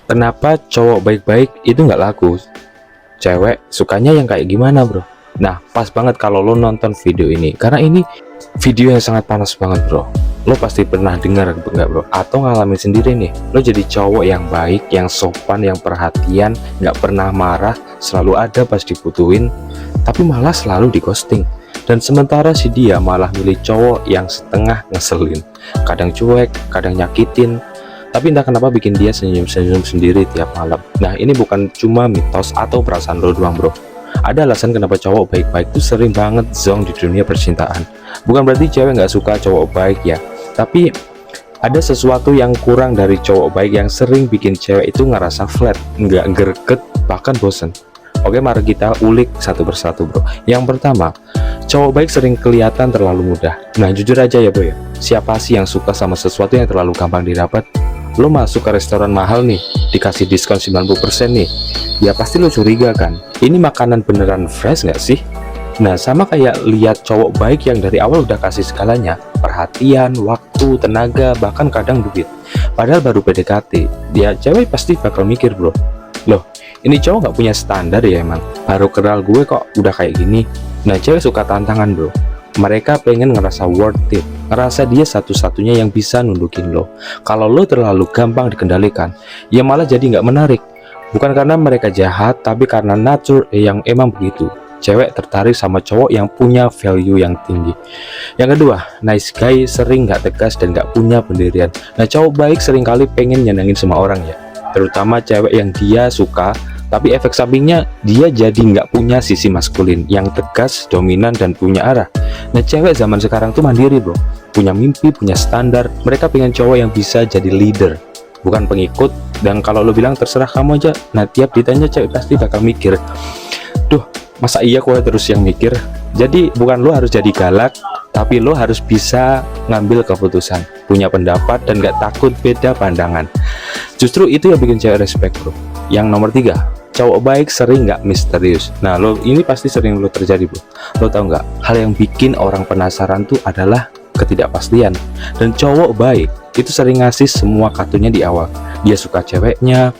Kenapa cowok baik-baik itu nggak laku? Cewek sukanya yang kayak gimana, bro? Nah, pas banget kalau lo nonton video ini, karena ini video yang sangat panas banget, bro. Lo pasti pernah dengar nggak, bro? Atau ngalamin sendiri nih, lo jadi cowok yang baik, yang sopan, yang perhatian, nggak pernah marah, selalu ada pas dibutuhin, tapi malah selalu di ghosting. Dan sementara si dia malah milih cowok yang setengah ngeselin, kadang cuek, kadang nyakitin, tapi entah kenapa bikin dia senyum-senyum sendiri tiap malam. Nah, ini bukan cuma mitos atau perasaan lo doang, bro. Ada alasan kenapa cowok baik-baik tuh sering banget zonk di dunia percintaan. Bukan berarti cewek nggak suka cowok baik ya, tapi ada sesuatu yang kurang dari cowok baik yang sering bikin cewek itu ngerasa flat, nggak greget, bahkan bosen. Oke, mari kita ulik satu persatu, bro. Yang pertama, cowok baik sering kelihatan terlalu mudah. Nah, jujur aja ya, bro ya, siapa sih yang suka sama sesuatu yang terlalu gampang didapat? Lo masuk ke restoran mahal nih, dikasih diskon 90% nih, ya pasti lo curiga kan, ini makanan beneran fresh nggak sih? Nah, sama kayak lihat cowok baik yang dari awal udah kasih segalanya, perhatian, waktu, tenaga, bahkan kadang duit, padahal baru PDKT, dia cewek pasti bakal mikir, bro, loh ini cowok nggak punya standar ya emang, baru kenal gue kok udah kayak gini. Nah, cewek suka tantangan, bro. Mereka pengen ngerasa worth it, ngerasa dia satu-satunya yang bisa nundukin lo. Kalau lo terlalu gampang dikendalikan, ya malah jadi nggak menarik. Bukan karena mereka jahat, tapi karena nature yang emang begitu. Cewek tertarik sama cowok yang punya value yang tinggi. Yang kedua, nice guy sering nggak tegas dan nggak punya pendirian. Nah, cowok baik seringkali pengen nyenengin semua orang ya, terutama cewek yang dia suka. Tapi efek sampingnya dia jadi nggak punya sisi maskulin yang tegas, dominan, dan punya arah. Nah, cewek zaman sekarang tuh mandiri, bro, punya mimpi, punya standar. Mereka pengen cowok yang bisa jadi leader, bukan pengikut. Dan kalau lo bilang terserah kamu aja, nah tiap ditanya cewek pasti bakal mikir, duh masa iya gue terus yang mikir. Jadi bukan lo harus jadi galak, tapi lo harus bisa ngambil keputusan, punya pendapat, dan gak takut beda pandangan. Justru itu yang bikin cewek respect, bro. Yang nomor 3, cowok baik sering nggak misterius. Nah, lo ini pasti sering lo terjadi, bro. Lo tau nggak, hal yang bikin orang penasaran tuh adalah ketidakpastian. Dan cowok baik itu sering ngasih semua kartunya di awal. Dia suka ceweknya,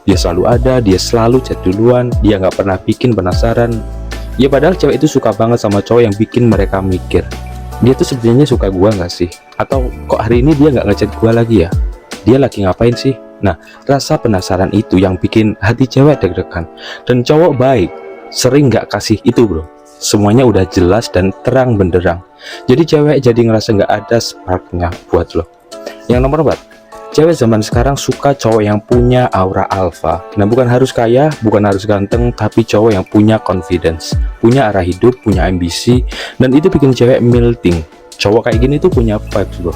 dia selalu ada, dia selalu chat duluan, dia nggak pernah bikin penasaran. Ya padahal cewek itu suka banget sama cowok yang bikin mereka mikir, dia tuh sebenarnya suka gua nggak sih? Atau kok hari ini dia nggak ngechat gua lagi ya? Dia lagi ngapain sih? Nah, rasa penasaran itu yang bikin hati cewek deg-degan. Dan cowok baik sering nggak kasih itu, bro. Semuanya udah jelas dan terang benderang. Jadi cewek jadi ngerasa nggak ada sparknya buat lo. Yang nomor 4, cewek zaman sekarang suka cowok yang punya aura alpha. Nah, bukan harus kaya, bukan harus ganteng, tapi cowok yang punya confidence, punya arah hidup, punya ambisi. Dan itu bikin cewek melting. Cowok kayak gini tuh punya vibes, bro.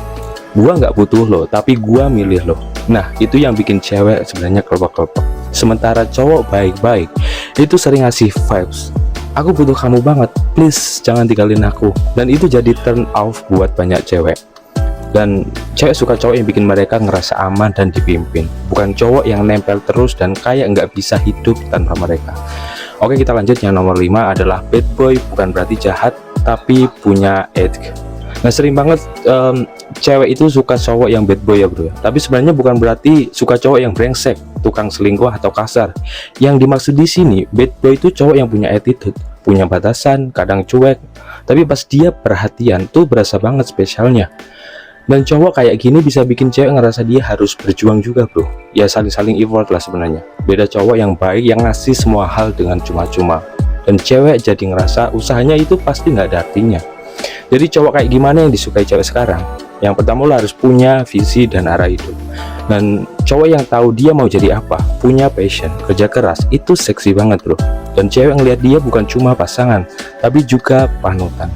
Gua nggak butuh lo, tapi gua milih lo. Nah, itu yang bikin cewek sebenarnya kelopak-kelopak. Sementara cowok baik-baik itu sering ngasih vibes, aku butuh kamu banget, please jangan tinggalin aku. Dan itu jadi turn off buat banyak cewek. Dan cewek suka cowok yang bikin mereka ngerasa aman dan dipimpin, bukan cowok yang nempel terus dan kayak nggak bisa hidup tanpa mereka. Oke, kita lanjut. Yang nomor 5 adalah bad boy. Bukan berarti jahat, tapi punya edge. Nah, sering banget cewek itu suka cowok yang bad boy ya, bro. Tapi sebenarnya bukan berarti suka cowok yang brengsek, tukang selingkuh, atau kasar. Yang dimaksud di sini bad boy itu cowok yang punya attitude, punya batasan, kadang cuek, tapi pas dia perhatian tuh berasa banget spesialnya. Dan cowok kayak gini bisa bikin cewek ngerasa dia harus berjuang juga, bro. Ya saling-saling effort lah sebenarnya. Beda cowok yang baik yang ngasih semua hal dengan cuma-cuma. Dan cewek jadi ngerasa usahanya itu pasti nggak ada artinya. Jadi cowok kayak gimana yang disukai cewek sekarang? Yang pertama, lo harus punya visi dan arah hidup. Dan cowok yang tahu dia mau jadi apa, punya passion, kerja keras, itu seksi banget, bro. Dan cewek ngeliat dia bukan cuma pasangan, tapi juga panutan.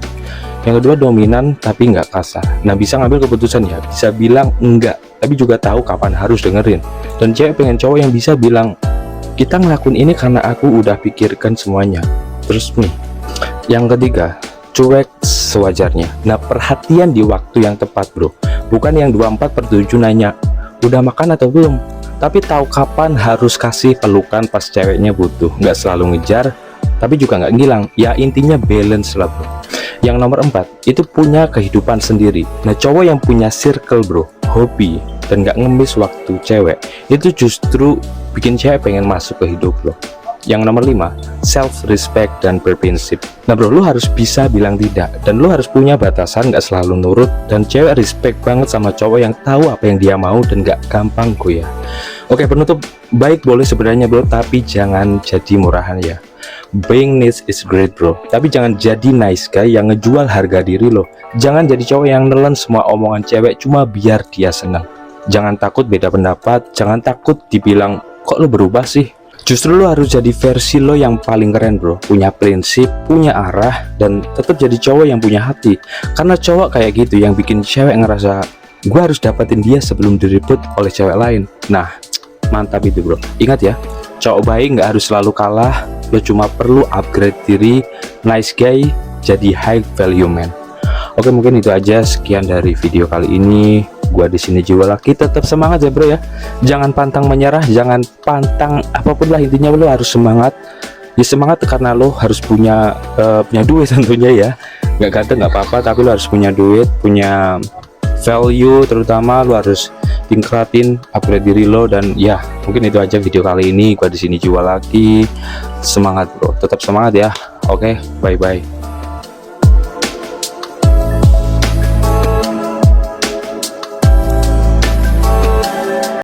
Yang kedua, dominan tapi nggak kasar. Nah, bisa ngambil keputusan ya, bisa bilang enggak, tapi juga tahu kapan harus dengerin. Dan cewek pengen cowok yang bisa bilang, kita ngelakuin ini karena aku udah pikirkan semuanya. Terus nih, yang ketiga, cuek sewajarnya. Nah, perhatian di waktu yang tepat, bro. Bukan yang 24/7 nanya, udah makan atau belum? Tapi tahu kapan harus kasih pelukan pas ceweknya butuh. Nggak selalu ngejar, tapi juga nggak ngilang. Ya intinya balance lah, bro. Yang nomor 4, itu punya kehidupan sendiri. Nah, cowok yang punya circle, bro, hobi dan nggak ngemis waktu cewek, itu justru bikin cewek pengen masuk ke hidup lo. Yang nomor 5, self respect dan berprinsip. Nah bro, lu harus bisa bilang tidak, dan lu harus punya batasan, nggak selalu nurut. Dan cewek respect banget sama cowok yang tahu apa yang dia mau dan nggak gampang goyah. Oke, penutup, baik boleh sebenarnya bro, tapi jangan jadi murahan ya. Being nice is great bro, tapi jangan jadi nice guy yang ngejual harga diri lo. Jangan jadi cowok yang nelen semua omongan cewek cuma biar dia senang. Jangan takut beda pendapat, jangan takut dibilang kok lo berubah sih. Justru lo harus jadi versi lo yang paling keren bro, punya prinsip, punya arah, dan tetap jadi cowok yang punya hati. Karena cowok kayak gitu yang bikin cewek ngerasa gue harus dapetin dia sebelum direbut oleh cewek lain. Nah mantap itu bro. Ingat ya, cowok baik nggak harus selalu kalah, lo cuma perlu upgrade diri. Nice guy jadi high value man. Oke, mungkin itu aja, sekian dari video kali ini. Gua di sini jiwa laki, tetap semangat ya bro ya. Jangan pantang menyerah, jangan pantang apapun lah, intinya lo harus semangat. Ya semangat karena lo harus punya duit tentunya ya. Nggak ganteng nggak apa-apa, tapi lo harus punya duit, punya value, terutama lo harus tingkatin upgrade diri lo. Dan ya mungkin itu aja video kali ini. Gua di sini jiwa laki, semangat bro, tetap semangat ya. Oke, bye bye.